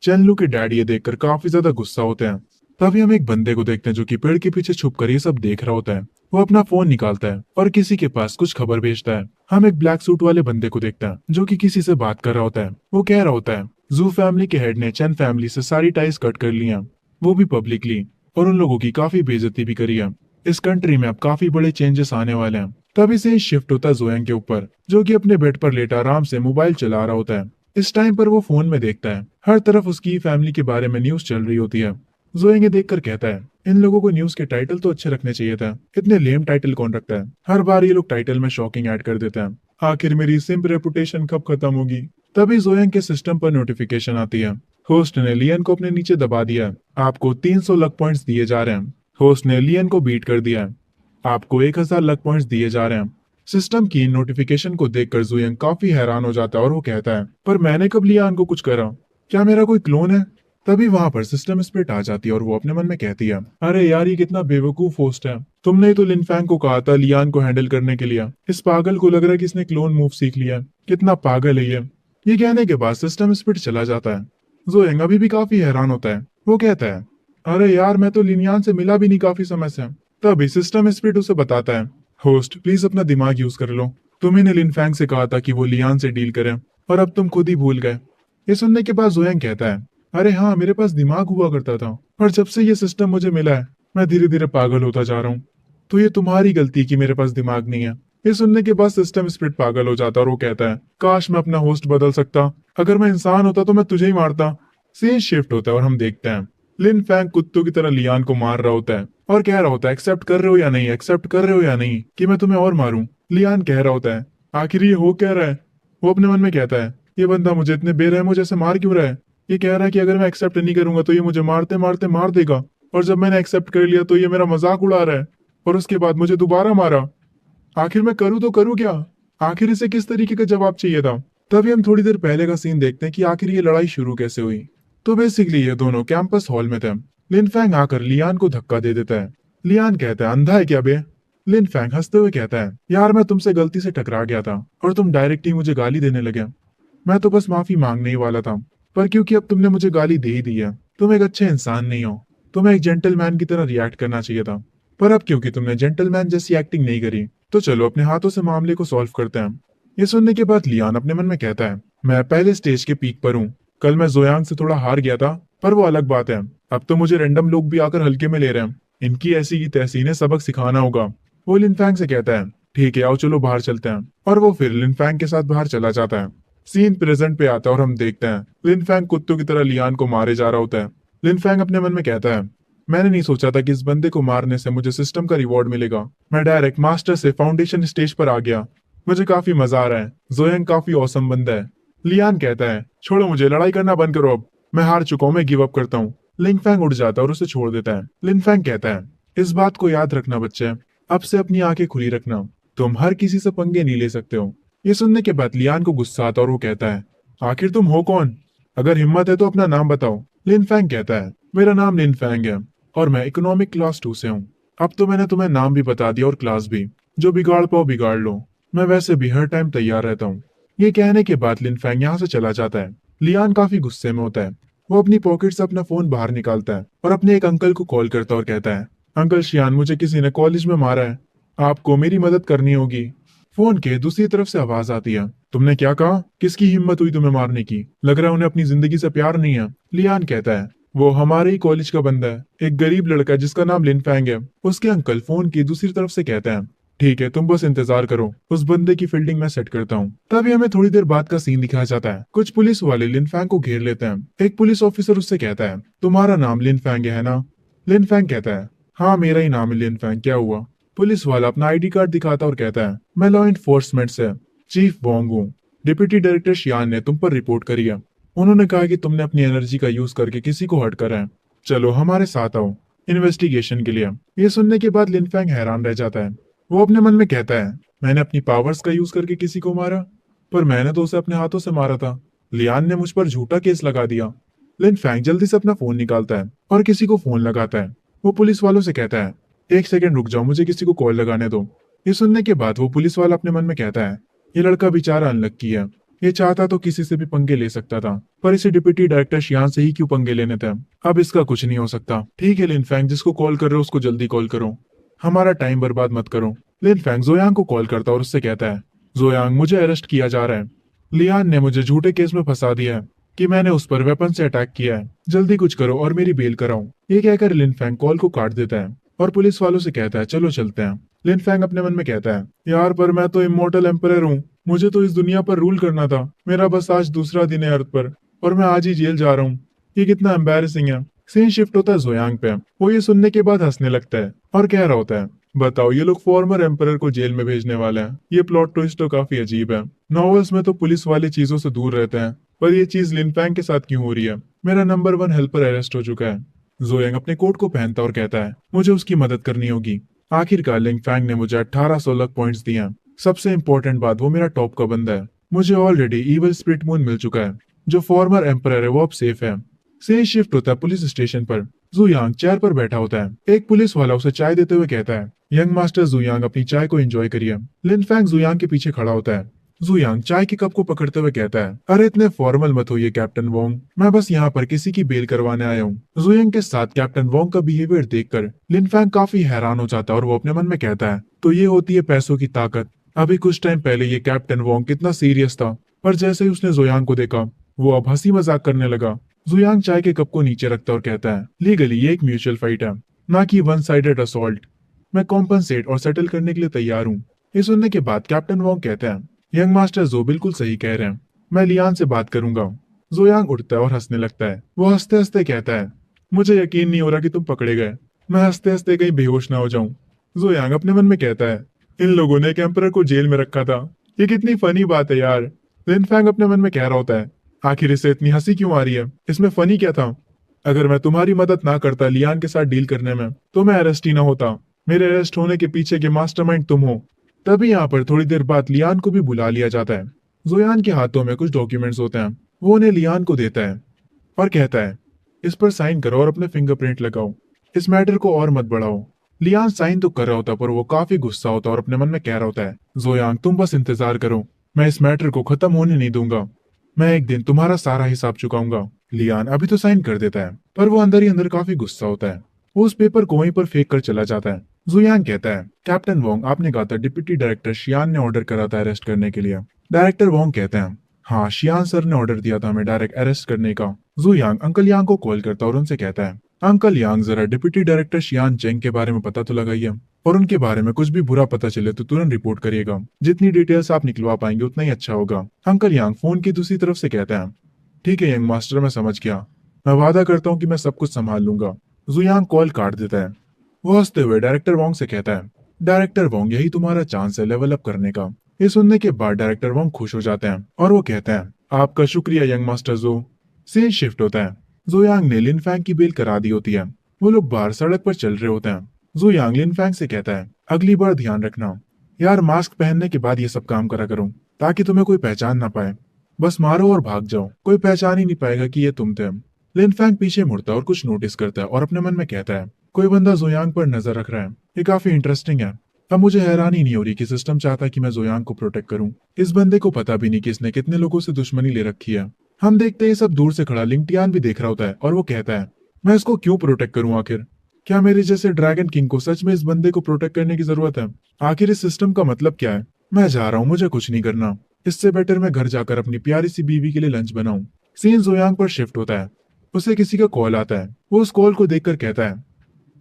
Speaker 1: चेनलू के डैड ये देखकर काफी ज्यादा गुस्सा होते हैं। तभी हम एक बंदे को देखते हैं जो कि पेड़ के पीछे छुपकर ये सब देख रहा होता है। वो अपना फोन निकालता है और किसी के पास कुछ खबर भेजता है। हम एक ब्लैक सूट वाले बंदे को देखते हैं जो कि किसी से बात कर रहा होता है। वो कह रहा होता है, जू फैमिली के हेड ने चैन फैमिली से सारी टाइज कट कर ली हैं, वो भी पब्लिकली, और उन लोगों की काफी बेइज्जती भी करी है। इस कंट्री में अब काफी बड़े चेंजेस आने वाले हैं। तभी से ही शिफ्ट होता है जोयांग के ऊपर, जो कि अपने बेड पर लेटा आराम से मोबाइल चला रहा होता है। इस टाइम पर वो फोन में देखता है, हर तरफ उसकी फैमिली के बारे में न्यूज चल रही होती है। जोयांग ये देखकर कहता है, इन लोगों को न्यूज के टाइटल तो अच्छे रखने चाहिए था, इतने लेम टाइटल कौन रखता है? हर बार ये लोग टाइटल में शॉकिंग ऐड कर देते हैं। आखिर मेरी सिंप रेपुटेशन कब खत्म होगी? तभी जोयांग के सिस्टम पर नोटिफिकेशन आती है, होस्ट ने लियन को अपने नीचे दबा दिया है, आपको 300 लक पॉइंट्स दिए जा रहे हैं। होस्ट ने लियन को बीट कर दिया है, आपको 1000 लक पॉइंट्स दिए जा रहे हैं। सिस्टम की नोटिफिकेशन को देखकर जोयांग काफी हैरान हो जाता है और वो कहता है, पर मैंने कब लियन को कुछ करा? क्या मेरा कोई क्लोन है? तभी वहां पर सिस्टम स्प्लिट आ जाती है और वो अपने मन में कहती है, अरे यार ये कितना बेवकूफ होस्ट है, तुमने ही तो लिनफैंग को कहा था लियान को हैंडल करने के लिए, इस पागल को लग रहा है कि इसने क्लोन मूव सीख लिया, कितना पागल है ये कहने के बाद सिस्टम स्प्लिट चला जाता है। जोयांग अभी भी काफी हैरान होता है, वो कहता है, अरे यार मैं तो लिनियान से मिला भी नहीं काफी समय से। तभी सिस्टम स्प्लिट उसे बताता है, होस्ट प्लीज अपना दिमाग यूज कर लो, तुम्ही ने लिनफैंग से कहा था कि वो लियान से डील करें और अब तुम खुद ही भूल गए। ये सुनने के बाद जोयांग कहता है, अरे हाँ मेरे पास दिमाग हुआ करता था, पर जब से ये सिस्टम मुझे मिला है मैं धीरे धीरे पागल होता जा रहा हूँ, तो ये तुम्हारी गलती कि मेरे पास दिमाग नहीं है। ये सुनने के बाद सिस्टम स्प्लिट पागल हो जाता है और वो कहता है, काश मैं अपना होस्ट बदल सकता, अगर मैं इंसान होता तो मैं तुझे ही मारता। सीन शिफ्ट होता है और हम देखते हैं लिन फैंग कुत्तों की तरह लियान को मार रहा होता है और कह रहा होता है, एक्सेप्ट कर रहे हो या नहीं, एक्सेप्ट कर रहे हो या नहीं कि मैं तुम्हें और मारूं? लियान कह रहा होता है, आखिर ये हो क्या रहा है? वो अपने मन में कहता है, ये बंदा मुझे इतने बेरहम जैसे मार क्यों रहा है? ये कह रहा है कि अगर मैं एक्सेप्ट नहीं करूंगा तो ये मुझे मारते मारते मार देगा, और जब मैंने एक्सेप्ट कर लिया तो ये मेरा मजाक उड़ा रहा है और उसके बाद मुझे दोबारा मारा। आखिर मैं करूँ तो करूँ क्या? आखिर इसे किस तरीके का जवाब चाहिए था। तभी हम थोड़ी देर पहले का सीन देखते हैं कि आखिर ये लड़ाई शुरू कैसे हुई। तो बेसिकली ये दोनों कैंपस हॉल में थे। लिन फैंग आकर लियान को धक्का दे देता है। लियान कहता है, अंधा है क्या बे? लिन फैंग हंसते हुए कहता है, यार मैं तुमसे गलती से टकरा गया था और तुम डायरेक्ट ही मुझे गाली देने लगे। मैं तो बस माफी मांगने ही वाला था, पर क्योंकि अब तुमने मुझे गाली दे ही दी है, तुम एक अच्छे इंसान नहीं हो। तुम्हें एक जेंटलमैन की तरह रिएक्ट करना चाहिए था, पर अब क्योंकि तुमने जेंटलमैन जैसी एक्टिंग नहीं करी, तो चलो अपने हाथों से मामले को सॉल्व करते हैं। ये सुनने के बाद लियान अपने मन में कहता है, मैं पहले स्टेज के पीक पर हूँ। कल मैं जोयांग से थोड़ा हार गया था, पर वो अलग बात है। अब तो मुझे रैंडम लोग भी आकर हल्के में ले रहे हैं। इनकी ऐसी की तैसी ने सबक सिखाना होगा। वो लिनफैंग से कहता है, ठीक है आओ चलो बाहर चलते हैं। और वो फिर लिनफैंग के साथ बाहर चला जाता है। सीन प्रेजेंट पे आता है और हम देखते हैं लिनफैंग कुत्तों की तरह लियान को मारे जा रहा होता है। लिनफैंग अपने मन में कहता है, मैंने नहीं सोचा था कि इस बंदे को मारने से मुझे सिस्टम का रिवॉर्ड मिलेगा। मैं डायरेक्ट मास्टर से फाउंडेशन स्टेज पर आ गया। मुझे काफी मजा आ रहा है। जोयंग काफी औसम बंदा है। लियान कहता है, छोड़ो मुझे, लड़ाई करना बंद करो अब। मैं हार चुका हूँ, मैं गिव अप करता हूँ। लिनफैंग उठ जाता है और उसे छोड़ देता है। लिनफैंग कहता है, इस बात को याद रखना बच्चे, अब से अपनी आंखें खुली रखना। तुम हर किसी से पंगे नहीं ले सकते हो। ये सुनने के बाद लियान को गुस्सा आता है और वो कहता है, आखिर तुम हो कौन? अगर हिम्मत है तो अपना नाम बताओ। लिनफैंग कहता है, मेरा नाम लिनफैंग है और मैं इकोनॉमिक क्लास 2 से हूँ। अब तो मैंने तुम्हें नाम भी बता दिया और क्लास भी। जो बिगाड़ पाओ बिगाड़ लो, मैं वैसे भी हर टाइम तैयार रहता हूँ। ये कहने के बाद लिनफैंग यहाँ से चला जाता है। लियान काफी गुस्से में होता है। वो अपनी पॉकेट से अपना फोन बाहर निकालता है और अपने एक अंकल को कॉल करता है और कहता है, अंकल शियान, मुझे किसी ने कॉलेज में मारा है, आपको मेरी मदद करनी होगी। फोन के दूसरी तरफ से आवाज आती है, तुमने क्या कहा? किसकी हिम्मत हुई तुम्हें मारने की? लग रहा है उन्हें अपनी जिंदगी से प्यार नहीं है। लियान कहता है, वो हमारे ही कॉलेज का बंदा है, एक गरीब लड़का है जिसका नाम लिनफैंग है। उसके अंकल फोन की दूसरी तरफ से कहते हैं, ठीक है तुम बस इंतजार करो, उस बंदे की फील्डिंग मैं सेट करता हूँ। तभी हमें थोड़ी देर बाद का सीन दिखाया जाता है। कुछ पुलिस वाले लिनफैंग को घेर लेते हैं। एक पुलिस ऑफिसर उससे कहता है, तुम्हारा नाम लिनफैंग है ना? लिनफैंग कहता है, हाँ मेरा ही नाम है लिनफैंग, क्या हुआ? पुलिस वाला अपना आईडी कार्ड दिखाता और कहता है, मैं लॉ एनफोर्समेंट से चीफ वोंग हूँ। डिप्टी डायरेक्टर शियान ने तुम पर रिपोर्ट करी है। उन्होंने कहा कि तुमने अपनी एनर्जी का यूज करके किसी को हर्ट करा है। चलो हमारे साथ आओ इन्वेस्टिगेशन के लिए। ये सुनने के बाद लिनफैंग हैरान रह जाता है। वो अपने मन में कहता है, मैंने अपनी पावर्स का यूज करके किसी को मारा? पर मैंने तो उसे अपने हाथों से मारा था। लियान ने मुझ पर झूठा केस लगा दिया। लिनफैंग जल्दी से अपना फोन निकालता है और किसी को फोन लगाता है। वो पुलिस वालों से कहता है, एक सेकंड रुक जाओ, मुझे किसी को कॉल लगाने दो। ये सुनने के बाद वो पुलिस वाला अपने मन में कहता है, ये लड़का बेचारा अनलक्की है। ये चाहता तो किसी से भी पंगे ले सकता था, पर इसे डिप्टी डायरेक्टर शियान से ही क्यों पंगे लेने थे? अब इसका कुछ नहीं हो सकता। ठीक है लिनफैंग, जिसको कॉल कर रहे हो उसको जल्दी कॉल करो, हमारा टाइम बर्बाद मत करो। लिनफैंग जोयांग को कॉल करता और उससे कहता है, जोयांग मुझे अरेस्ट किया जा रहा है। लियान ने मुझे झूठे केस में फंसा दिया है कि मैंने उस पर वेपन से अटैक किया है। जल्दी कुछ करो और मेरी बेल कराओ। ये कहकर लिनफैंग कॉल को काट देता है और पुलिस वालों से कहता है, चलो चलते हैं। लिनफैंग अपने मन में कहता है, यार पर मैं तो इमोर्टल एम्परर हूँ, मुझे तो इस दुनिया पर रूल करना था। मेरा बस आज दूसरा दिन है अर्थ पर और मैं आज ही जेल जा रहा हूँ। ये कितना एम्बैरेसिंग है। सीन शिफ्ट होता है जोयांग पे। वो ये सुनने के बाद हंसने लगता है और कह रहा होता है, बताओ ये लोग फॉर्मर एम्परर को जेल में भेजने वाले हैं। ये प्लॉट ट्विस्ट तो काफी अजीब है। नॉवेल्स में तो पुलिस वाली चीजों से दूर रहते हैं, पर ये चीज लिनफैंग के साथ क्यों हो रही है? मेरा नंबर 1 हेल्पर अरेस्ट हो चुका है। जोयांग अपने कोट को पहनता और कहता है, मुझे उसकी मदद करनी होगी। आखिरकार लिनफैंग ने मुझे 1800 लक पॉइंट्स दिए हैं। सबसे इम्पोर्टेंट बात, वो मेरा टॉप का बंदा है। मुझे ऑलरेडी इवल स्प्लिट मून मिल चुका है। जो फॉर्मर एम्परर है वो अब सेफ है। सीन शिफ्ट होता है पुलिस स्टेशन पर। जुयांग चेयर पर बैठा होता है। एक पुलिस वाला उसे चाय देते हुए कहता है, यंग मास्टर जुयांग अपनी चाय को एंजॉय करिए। लिनफैंग जुयांग के पीछे खड़ा होता है। जुयांग चाय के कप को पकड़ते हुए कहता है, अरे इतने फॉर्मल मत होइए कैप्टन वोंग, मैं बस यहाँ पर किसी की बेल करवाने आया हूँ। जुयांग के साथ कैप्टन वोंग का बिहेवियर देखकर लिनफैंग काफी हैरान हो जाता है और वो अपने मन में कहता है, तो ये होती है पैसों की ताकत। अभी कुछ टाइम पहले ये कैप्टन वोंग कितना सीरियस था, पर जैसे ही उसने जुयांग को देखा वो अब हंसी मजाक करने लगा। जुयांग चाय के कप को नीचे रखता और कहता है, लीगली ये एक म्यूचुअल फाइट है, ना कि वन साइडेड असॉल्ट। मैं कॉम्पनसेट और सेटल करने के लिए तैयार हूँ। ये सुनने के बाद कैप्टन वोंग कहता है, यंग मास्टर जो बिल्कुल सही कह रहे हैं, मैं लियान से बात करूंगा। जुयांग उठता है और हंसने लगता है। वो हंसते हंसते कहता है, मुझे यकीन नहीं हो रहा कि तुम पकड़े गए। मैं हंसते हंसते कहीं बेहोश ना हो जाऊं। जुयांग अपने मन में कहता है, इन लोगों ने एक एम्परर को जेल में रखा था। ये कितनी फनी बात है यार। लिनफैंग अपने मन में कह रहा होता है, आखिर इसे इतनी हंसी क्यों आ रही है? इसमें फनी क्या था? अगर मैं तुम्हारी मदद ना करता लियान के साथ डील करने में, तो मैं अरेस्ट ही ना होता। मेरे अरेस्ट होने के पीछे के मास्टरमाइंड तुम हो। तभी यहाँ पर थोड़ी देर बाद लियान को भी बुला लिया जाता है। जोयान के हाथों में कुछ डॉक्यूमेंट्स होते हैं, वो उन्हें लियान को देता है और कहता है, इस पर साइन करो और अपने फिंगरप्रिंट लगाओ, इस मैटर को और मत बढ़ाओ। लियान साइन तो कर रहा होता पर वो काफी गुस्सा होता और अपने मन में कह रहा होता है, जोयांग तुम बस इंतजार करो, मैं इस मैटर को खत्म होने नहीं दूंगा, मैं एक दिन तुम्हारा सारा हिसाब चुकाऊंगा। लियान अभी तो साइन कर देता है पर वो अंदर ही अंदर काफी गुस्सा होता है। वो उस पेपर को वहीं पर फेंक कर चला जाता है। जुयांग कहता है, कैप्टन वोंग आपने कहा था डिप्टी डायरेक्टर शियान ने ऑर्डर करा था अरेस्ट करने के लिए। डायरेक्टर वोंग कहते हैं, हाँ शियान सर ने ऑर्डर दिया था हमें डायरेक्ट अरेस्ट करने का। जुयांग अंकल यांग को कॉल करता है और उनसे कहता है, अंकल यांग जरा डिप्टी डायरेक्टर शियान चेंग के बारे में पता तो लगाइए और उनके बारे में कुछ भी बुरा पता चले तो तुरंत रिपोर्ट करिएगा, जितनी डिटेल्स आप निकलवा पाएंगे उतना ही अच्छा होगा। अंकल यांग फोन की दूसरी तरफ से कहते हैं, ठीक है यंग मास्टर मैं समझ गया, मैं वादा करता हूँ कि मैं सब कुछ संभाल लूंगा। जुयांग कॉल काट देता है। वो हंसते हुए डायरेक्टर वोंग से कहता है, डायरेक्टर वोंग यही तुम्हारा चांस है लेवल अप करने का। ये सुनने के बाद डायरेक्टर वोंग खुश हो जाते हैं और वो कहते हैं, आपका शुक्रिया यंग मास्टर जो। सीन शिफ्ट होता है। जुयांग ने लिन फैंग की बेल करा दी होती है। वो लोग बाहर सड़क पर चल रहे होते हैं। जुयांग लिन फैंग से कहता है, अगली बार ध्यान रखना यार, मास्क पहनने के बाद ये सब काम करा करो ताकि तुम्हें कोई पहचान ना पाए। बस मारो और भाग जाओ, कोई पहचान ही नहीं पाएगा कि ये तुम थे। लिन फैंग पीछे मुड़ता है और कुछ नोटिस करता है और अपने मन में कहता है, कोई बंदा जोयांग पर नजर रख रहा है, ये काफी इंटरेस्टिंग है। अब मुझे हैरानी नहीं हो रही कि सिस्टम चाहता है कि मैं जोयांग को प्रोटेक्ट करूं। इस बंदे को पता भी नहीं कि इसने कितने लोगों से दुश्मनी ले रखी है। हम देखते हैं ये सब दूर से खड़ा लिंगटियान भी देख रहा होता है और वो कहता है, मैं इसको क्यों प्रोटेक्ट करूं आखिर? क्या मेरे जैसे ड्रैगन किंग को सच में इस बंदे को प्रोटेक्ट करने की जरूरत है? आखिर इस सिस्टम का मतलब क्या है? मैं जा रहा हूँ, मुझे कुछ नहीं करना। इससे बेटर मैं घर जाकर अपनी प्यारी सी बीवी के लिए लंच बनाऊं। सीन जोयांग पर शिफ्ट होता है। उसे किसी का कॉल आता है। वो उस कॉल को देखकर कहता है,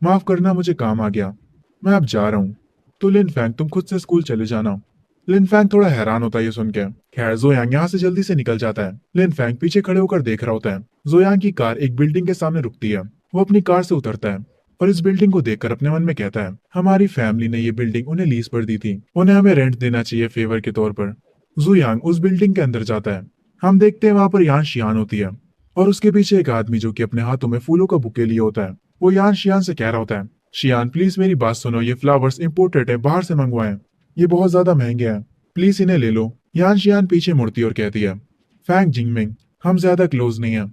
Speaker 1: माफ करना मुझे काम आ गया, मैं अब जा रहा हूँ। तो लिन फैंग तुम खुद से स्कूल चले जाना। लिन फैंग थोड़ा हैरान होता है ये सुन के। खैर जोयांग यहाँ से जल्दी से निकल जाता है। लिन फैंग पीछे खड़े होकर देख रहा होता है। जोयांग की कार एक बिल्डिंग के सामने रुकती है। वो अपनी कार से उतरता है और इस बिल्डिंग को देखकर अपने मन में कहता है, हमारी फैमिली ने ये बिल्डिंग उन्हें लीज पर दी थी, उन्हें हमें रेंट देना चाहिए फेवर के तौर पर। जुयांग उस बिल्डिंग के अंदर जाता है। हम देखते हैं वहां पर यान शियान होती है और उसके पीछे एक आदमी जो कि अपने हाथों में फूलों का बुके लिए होता है। वो यान शियान से कह रहा होता है, शियान प्लीज मेरी बात सुनो, ये फ्लावर्स इंपोर्टेड है, बाहर से मंगवाएं, ये बहुत ज्यादा महंगे हैं, प्लीज इन्हें ले लो। यान शियान पीछे मुड़ती और कहती है, फैंग जिंगमिंग हम ज्यादा क्लोज नहीं है,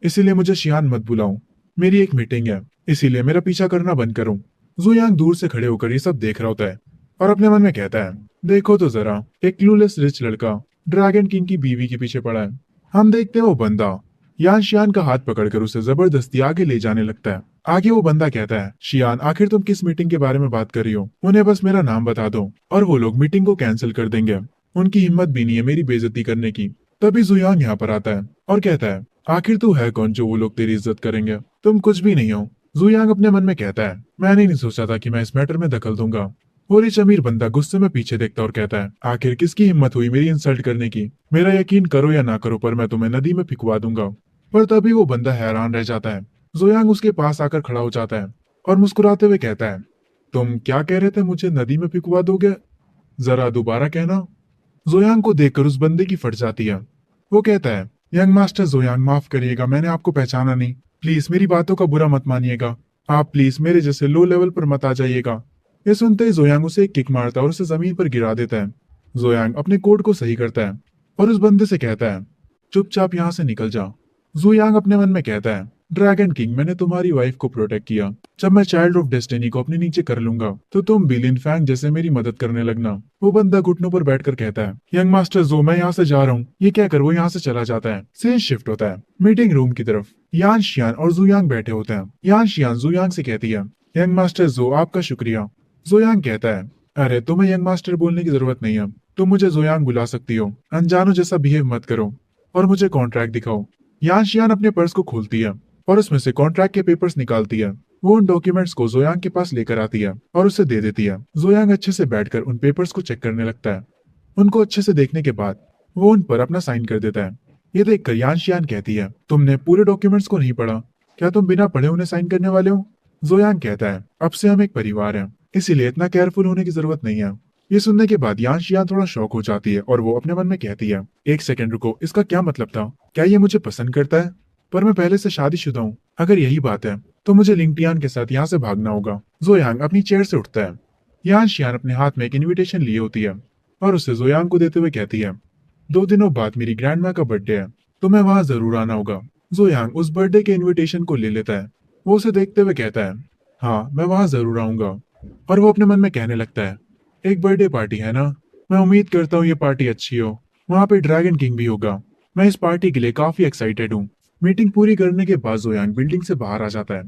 Speaker 1: इसीलिए मुझे शियान मत बुलाओ, मेरी एक मीटिंग है, इसीलिए मेरा पीछा करना बंद करो। जुयांग दूर से खड़े होकर ये सब देख रहा होता है और अपने मन में कहता है, देखो तो जरा, एक क्लूलेस रिच लड़का ड्रैगन किंग की बीवी के पीछे पड़ा है। हम देखते हैं वो बंदा यान शियान का हाथ पकड़कर उसे जबरदस्ती आगे ले जाने लगता है। आगे वो बंदा कहता है, शियान आखिर तुम किस मीटिंग के बारे में बात कर रही हो? उन्हें बस मेरा नाम बता दो और वो लोग मीटिंग को कैंसिल कर देंगे। उनकी हिम्मत भी नहीं है मेरी बेइज्जती करने की। तभी जुयांग यहाँ पर आता है और कहता है, आखिर तू है कौन जो वो लोग तेरी इज्जत करेंगे? तुम कुछ भी नहीं हो। जुयांग अपने मन में कहता है, मैंने नहीं सोचा था कि मैं इस मैटर में दखल दूंगा। वो रिच अमीर बंदा गुस्से में पीछे देखता और कहता है, आखिर किसकी हिम्मत हुई मेरी इंसल्ट करने की? मेरा यकीन करो या ना करो पर मैं तुम्हें नदी में फिकवा दूंगा। पर तभी वो बंदा हैरान रह जाता है। जोयांग उसके पास आकर खड़ा हो जाता है और मुस्कुराते हुए कहता है, तुम क्या कह रहे थे, मुझे नदी में फिकवा दोगे? जरा दोबारा कहना। जोयांग को देखकर उस बंदे की फट जाती है। वो कहता है, यंग मास्टर जोयांग माफ करिएगा, मैंने आपको पहचाना नहीं, प्लीज मेरी बातों का बुरा मत मानिएगा, आप प्लीज मेरे जैसे लो लेवल पर मत आ जाइएगा। ये सुनते ही जोयांग उसे एक किक मारता है और उसे जमीन पर गिरा देता है। जोयांग अपने कोड को सही करता है और उस बंदे से कहता है, चुपचाप यहाँ से निकल जा। जुयांग अपने मन में कहता है, ड्रैगन किंग मैंने तुम्हारी वाइफ को प्रोटेक्ट किया, जब मैं चाइल्ड ऑफ डेस्टिनी को अपने नीचे कर लूंगा तो तुम भी लिन फैंग जैसे मेरी मदद करने लगना। वो बंदा घुटनों पर बैठकर कहता है, यंग मास्टर जो मैं यहाँ से जा रहा हूँ। ये कहकर वो यहाँ से चला जाता है। सीन शिफ्ट होता है मीटिंग रूम की तरफ। यान शियान और जुयांग बैठे होते हैं। यान शियान जुयांग से कहती है, यंग मास्टर जो आपका शुक्रिया। जुयांग कहता है, अरे तुम्हें यंग मास्टर बोलने की जरूरत नहीं है, तुम मुझे जुयांग बुला सकती हो, अनजानो जैसा बिहेव मत करो और मुझे कॉन्ट्रैक्ट दिखाओ। यान शियान अपने पर्स को खोलती है और उसमें से कॉन्ट्रैक्ट के पेपर्स निकालती है। वो उन डॉक्यूमेंट्स को जोयांग के पास लेकर आती है और उसे दे देती है। जोयांग अच्छे से बैठकर उन पेपर्स को चेक करने लगता है। उनको अच्छे से देखने के बाद वो उन पर अपना साइन कर देता है। ये देखकर यान शियान कहती है, तुमने पूरे डॉक्यूमेंट्स को नहीं पढ़ा, क्या तुम बिना पढ़े उन्हें साइन करने वाले हो? जोयांग कहता है, अब से हम एक परिवार हैं, इसीलिए इतना केयरफुल होने की जरूरत नहीं है। ये सुनने के बाद यान शियान थोड़ा शॉक हो जाती है और वो अपने मन में कहती है, एक सेकंड रुको, इसका क्या मतलब था? क्या ये मुझे पसंद करता है? पर मैं पहले से शादीशुदा हूँ। अगर यही बात है तो मुझे लिंगटियान के साथ यहाँ से भागना होगा। जोयांग अपनी चेयर से उठता है यहाँ शियान अपने हाथ में एक इनविटेशन लिए होती है और उसे जोयांग को देते हुए कहती है, 2 दिनों बाद मेरी ग्रैंड माँ का बर्थडे है, तुम्हें वहां जरूर आना होगा। जोयांग उस बर्थडे के इनविटेशन को ले लेता है। वो उसे देखते हुए कहता है, हाँ मैं वहां जरूर आऊंगा। और वो अपने मन में कहने लगता है, एक बर्थडे पार्टी है ना, मैं उम्मीद करता हूँ ये पार्टी अच्छी हो। वहां पे ड्रैगन किंग भी होगा। मैं इस पार्टी के लिए काफी एक्साइटेड हूँ। मीटिंग पूरी करने के बाद जोयांग बिल्डिंग से बाहर आ जाता है